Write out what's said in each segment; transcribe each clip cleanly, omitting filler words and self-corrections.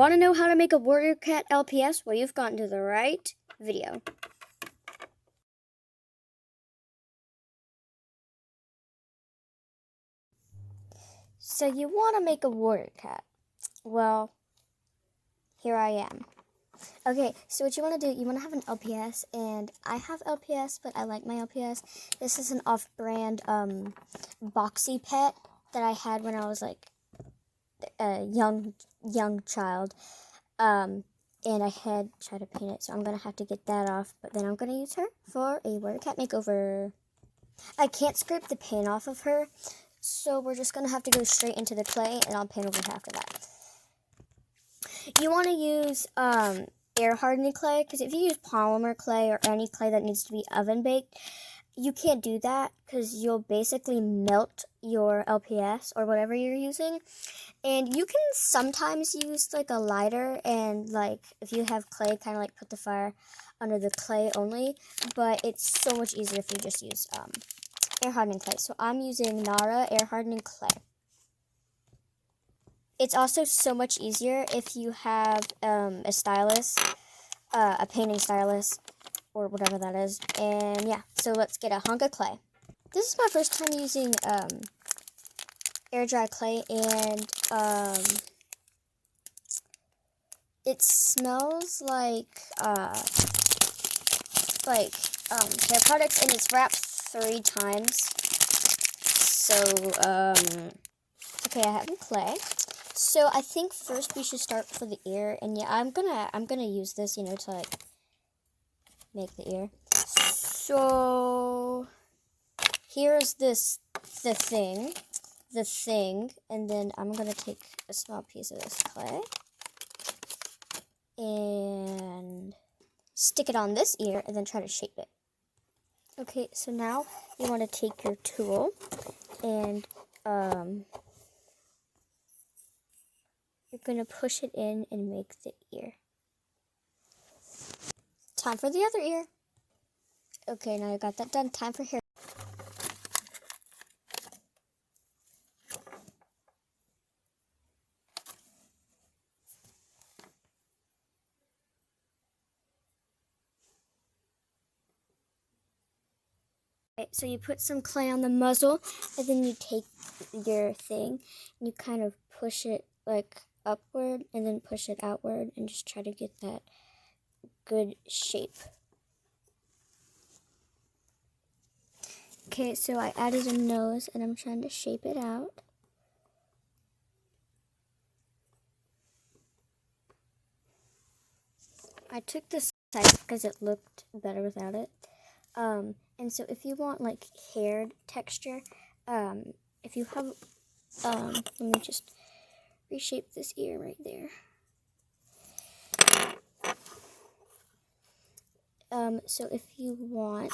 Want to know how to make a warrior cat LPS? Well, you've gotten to the right video. So you want to make a warrior cat. Well, here I am. Okay, so what you want to do, you want to have an LPS, and I have LPS, but I like my LPS. This is an off-brand boxy pet that I had when I was like a young child. And I had tried to paint it, so I'm going to have to get that off, but then I'm going to use her for a warrior cat makeover. I can't scrape the paint off of her, so we're just going to have to go straight into the clay, and I'll paint over it after that. You want to use air hardening clay, because if you use polymer clay or any clay that needs to be oven baked, you can't do that because you'll basically melt your LPS or whatever you're using. And you can sometimes use like a lighter and like if you have clay, kind of like put the fire under the clay only, but it's so much easier if you just use air hardening clay. So I'm using Nara air hardening clay. It's also so much easier if you have a stylus, a painting stylus, or whatever that is. And yeah, so let's get a hunk of clay. This is my first time using air dry clay, and it smells like hair products, and it's wrapped 3 times. So okay, I have the clay. So I think first we should start for the ear, and yeah, I'm gonna use this, you know, to like make the ear. So here's the thing, and then I'm gonna take a small piece of this clay and stick it on this ear, and then try to shape it. Okay, so now you want to take your tool and you're gonna push it in and make the ear. Time for the other ear. Okay, now I got that done. Time for hair. Okay, so you put some clay on the muzzle, and then you take your thing and you kind of push it like upward and then push it outward and just try to get that good shape. Okay, so I added a nose and I'm trying to shape it out. I took this side because it looked better without it. And so if you want like haired texture, if you have, let me just reshape this ear right there. So if you want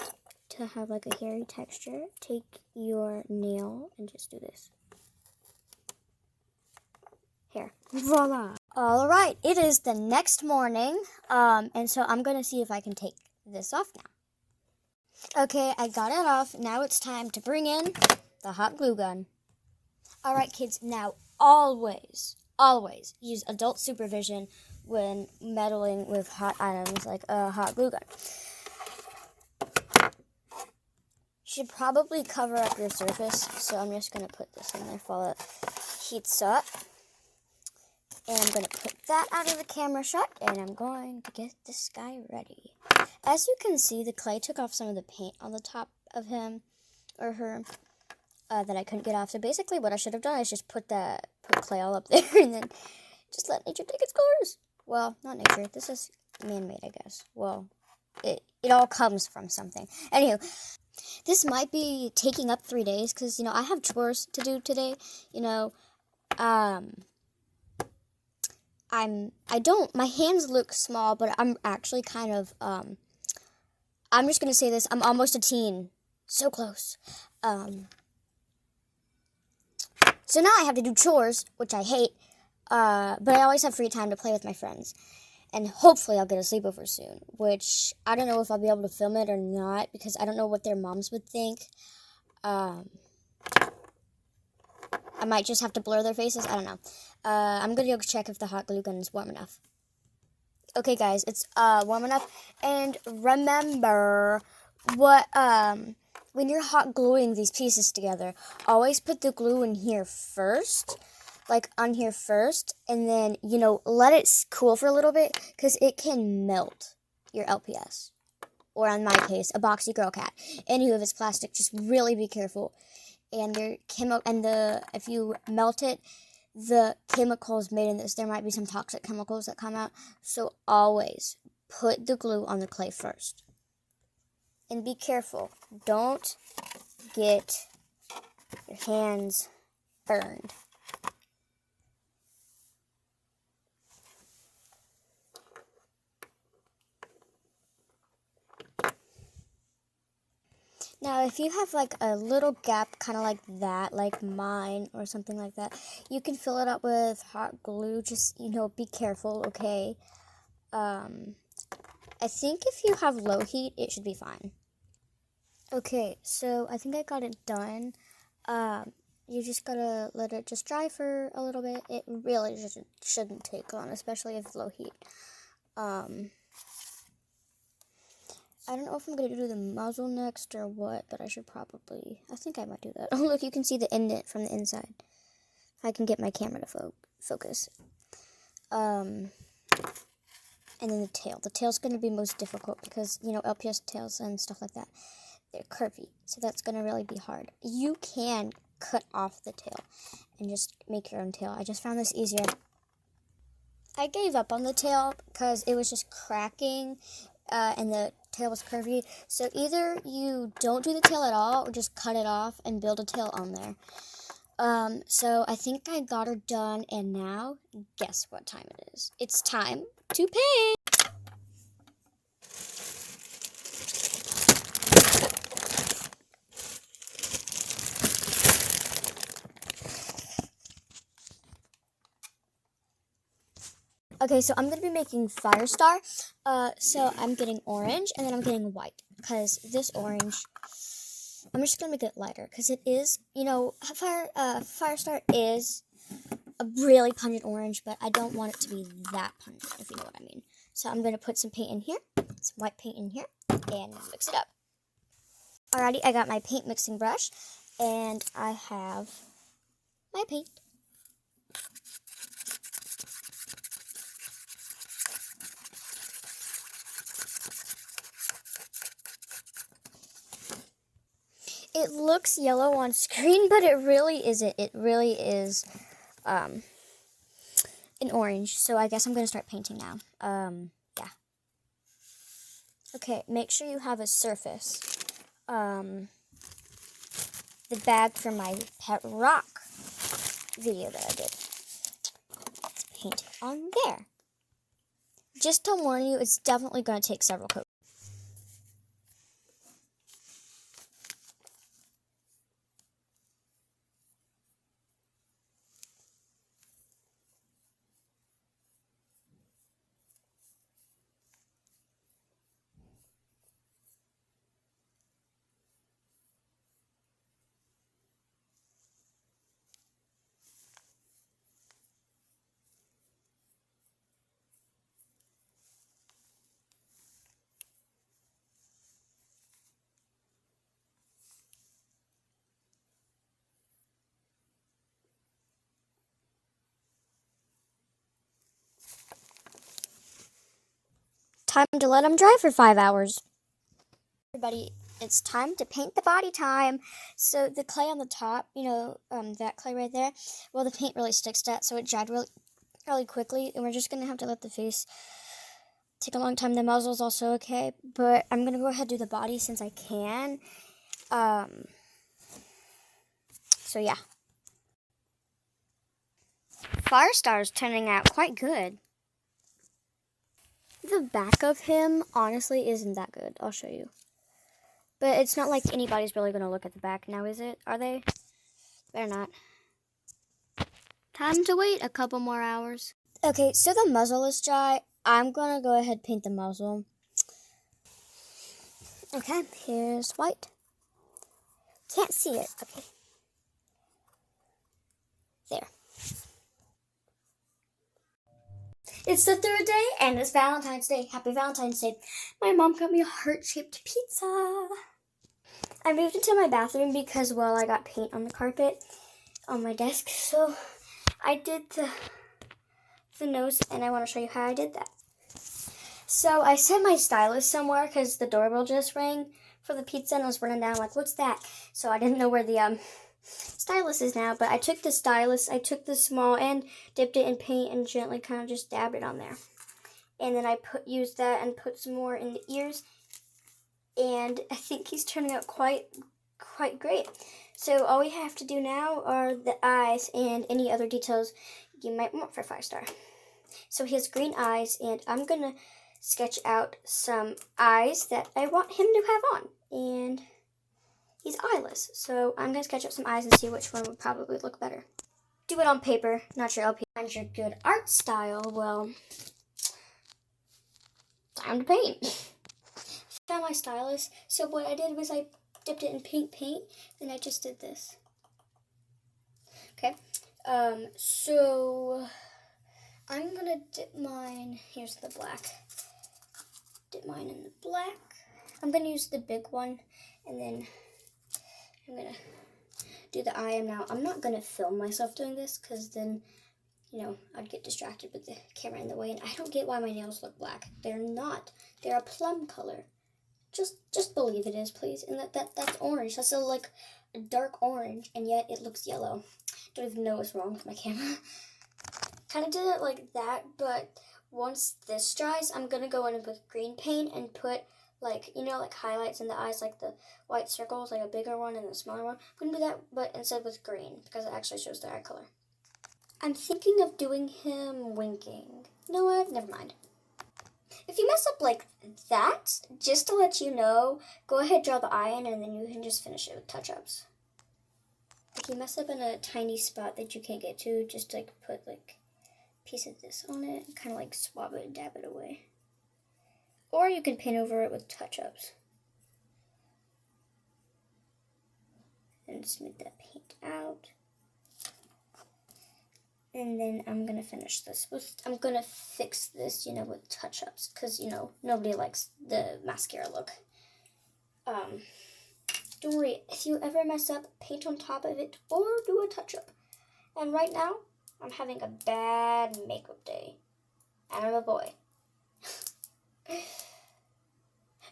to have like a hairy texture, take your nail and just do this. Hair. Voila! Alright, it is the next morning, and so I'm gonna see if I can take this off now. Okay, I got it off. Now it's time to bring in the hot glue gun. Alright kids, now always use adult supervision when meddling with hot items like a hot glue gun. You should probably cover up your surface, so I'm just going to put this in there while it heats up. And I'm going to put that out of the camera shot, and I'm going to get this guy ready. As you can see, the clay took off some of the paint on the top of him or her that I couldn't get off. So basically what I should have done is just put clay all up there and then just let nature take its course. Well, not nature. This is man-made, I guess. Well, it all comes from something. Anywho, this might be taking up 3 days because, you know, I have chores to do today. You know, my hands look small, but I'm actually kind of, I'm just going to say this, I'm almost a teen. So close. So now I have to do chores, which I hate, but I always have free time to play with my friends. And hopefully I'll get a sleepover soon, which I don't know if I'll be able to film it or not, because I don't know what their moms would think. I might just have to blur their faces. I don't know. I'm gonna go check if the hot glue gun is warm enough. Okay, guys, it's warm enough. And remember, what when you're hot gluing these pieces together, always put the glue in here first, like on here first, and then, you know, let it cool for a little bit, because it can melt your LPS. Or in my case, a boxy girl cat. Anywho, if it's plastic, just really be careful. And if you melt it, the chemicals made in this, there might be some toxic chemicals that come out. So always put the glue on the clay first. And be careful. Don't get your hands burned. Now, if you have like a little gap kind of like that, like mine or something like that, you can fill it up with hot glue. Just, you know, be careful, okay? I think if you have low heat, it should be fine. Okay, so I think I got it done. You just gotta let it just dry for a little bit. It really just shouldn't take long, especially if it's low heat. I don't know if I'm going to do the muzzle next or what, but I think I might do that. Oh, look, you can see the indent from the inside. If I can get my camera to focus. And then the tail. The tail's going to be most difficult because, you know, LPS tails and stuff like that, they're curvy. So that's going to really be hard. You can cut off the tail and just make your own tail. I just found this easier. I gave up on the tail because it was just cracking. And the tail was curvy. So either you don't do the tail at all or just cut it off and build a tail on there. So I think I got her done, and now guess what time it is? It's time to paint. Okay, so I'm going to be making Firestar. So I'm getting orange, and then I'm getting white, because this orange, I'm just going to make it lighter, because it is, you know, Firestar is a really pungent orange, but I don't want it to be that pungent, if you know what I mean. So I'm going to put some paint in here, some white paint in here, and mix it up. Alrighty, I got my paint mixing brush, and I have my paint. It looks yellow on screen, but it really isn't. It really is an orange. So I guess I'm going to start painting now. Yeah. Okay, make sure you have a surface. The bag from my pet rock video that I did. Let's paint it on there. Just to warn you, it's definitely going to take several coats. Time to let them dry for 5 hours. Everybody, it's time to paint the body time. So the clay on the top, you know, that clay right there, well, the paint really sticks to that, so it dried really quickly, and we're just going to have to let the face take a long time. The muzzle's also okay, but I'm going to go ahead and do the body since I can. So yeah. Firestar's turning out quite good. The back of him, honestly, isn't that good. I'll show you. But it's not like anybody's really going to look at the back now, is it? Are they? They're not. Time to wait a couple more hours. Okay, so the muzzle is dry. I'm going to go ahead and paint the muzzle. Okay, here's white. Can't see it. Okay. There. It's the third day, and it's Valentine's Day. Happy Valentine's Day. My mom got me a heart-shaped pizza. I moved into my bathroom because, well, I got paint on the carpet on my desk. So I did the nose, and I want to show you how I did that. So I set my stylus somewhere because the doorbell just rang for the pizza, and I was running down like, what's that? So I didn't know where the stylus is now, but I took the stylus, I took the small end, dipped it in paint, and gently kind of just dabbed it on there. And then I used that and put some more in the ears, and I think he's turning out quite great. So all we have to do now are the eyes and any other details you might want for 5-star. So he has green eyes, and I'm gonna sketch out some eyes that I want him to have on. And he's eyeless, so I'm gonna sketch out some eyes and see which one would probably look better. Do it on paper, not your LPS. Find your good art style. Well, time to paint. Found my stylus. So what I did was I dipped it in pink paint, and I just did this. Okay. So I'm gonna dip mine. Here's the black. Dip mine in the black. I'm gonna use the big one, and then I'm gonna do the eye. Now I'm not gonna film myself doing this because then, you know, I'd get distracted with the camera in the way, and I don't get why my nails look black. They're not. They're a plum color. Just believe it is, please. And that's orange. That's like a dark orange, and yet it looks yellow. Don't even know what's wrong with my camera. Kind of did it like that, but once this dries, I'm gonna go in with green paint and put like, you know, like highlights in the eyes, like the white circles, like a bigger one and a smaller one. I'm gonna do that, but instead with green because it actually shows the eye color. I'm thinking of doing him winking. You know what? Never mind. If you mess up like that, just to let you know, go ahead, draw the eye in, and then you can just finish it with touch-ups. If you mess up in a tiny spot that you can't get to, just like put like a piece of this on it, and kind of like swab it and dab it away. Or you can paint over it with touch-ups. And smooth that paint out. And then I'm going to finish this with, I'm going to fix this, you know, with touch-ups. Because, you know, nobody likes the mascara look. Don't worry, if you ever mess up, paint on top of it or do a touch-up. And right now, I'm having a bad makeup day. And I'm a boy.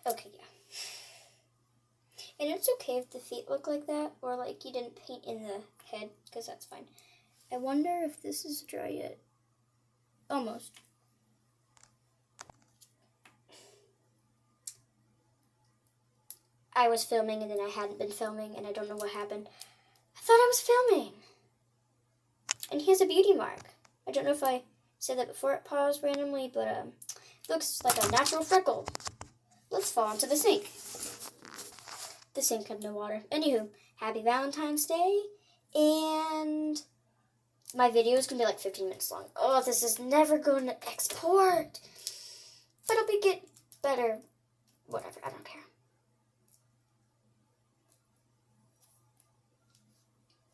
Okay, yeah. And it's okay if the feet look like that, or like you didn't paint in the head, because that's fine. I wonder if this is dry yet. Almost. I was filming and then I hadn't been filming, and I don't know what happened. I thought I was filming. And he has a beauty mark. I don't know if I said that before it paused randomly, but it looks like a natural freckle. Let's fall into the sink. The sink had no water. Anywho, happy Valentine's Day, and my video is going to be like 15 minutes long. Oh, this is never going to export. But it'll get better. Whatever, I don't care.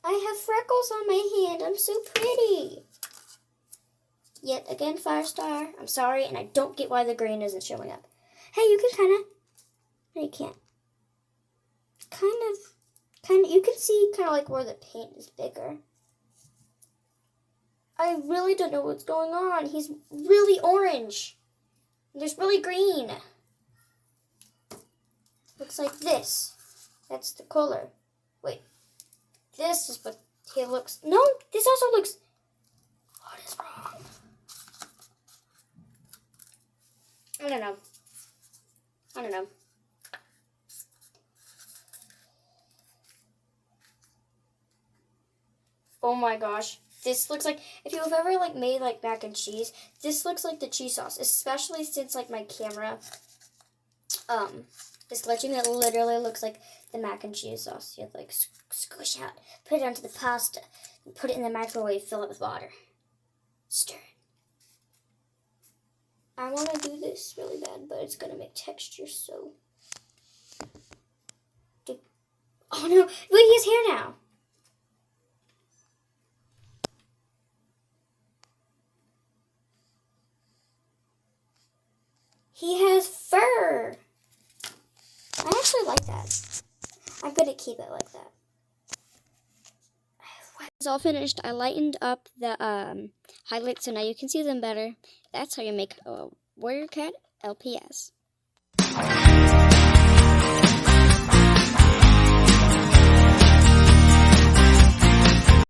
I have freckles on my hand. I'm so pretty. Yet again, 5-star. I'm sorry, and I don't get why the green isn't showing up. Hey, you can kind of... No, you can't. Kind of, you can see kind of like where the paint is bigger. I really don't know what's going on. He's really orange. There's really green. Looks like this. That's the color. Wait. This is what he looks. No, this also looks. What is wrong? I don't know. Oh my gosh. This looks like, if you've ever like made like mac and cheese, this looks like the cheese sauce, especially since like my camera is glitching. It literally looks like the mac and cheese sauce. You have to like squish out, put it onto the pasta, and put it in the microwave, fill it with water. Stir it. I want to do this really bad, but it's going to make texture, so. Oh no, wait, he has hair now. He has fur. I actually like that. I'm going to keep it like that. It's all finished. I lightened up the highlights so now you can see them better. That's how you make a Warrior Cat LPS.